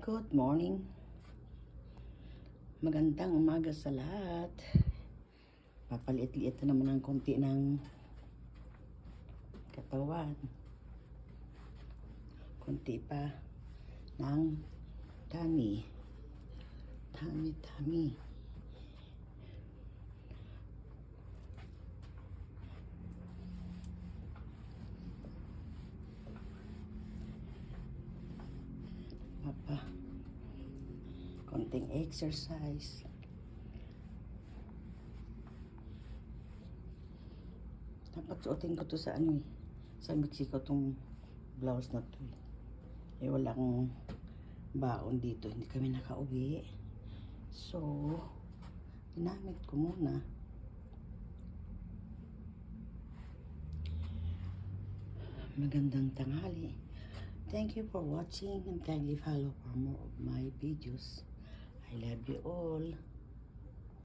Good morning. Magandang umaga sa lahat. Papaliit-liit na naman ng konti ng katawan. Konti pa ng tummy. Tummy. Konting exercise. Dapat suotin ko to sa sa Mexico tong blouse na to. Wala akong baon dito. Hindi kami nakauwi. So, ginamit ko muna. Magandang tanghali. Thank you for watching and kindly follow for more of my videos. I love you all.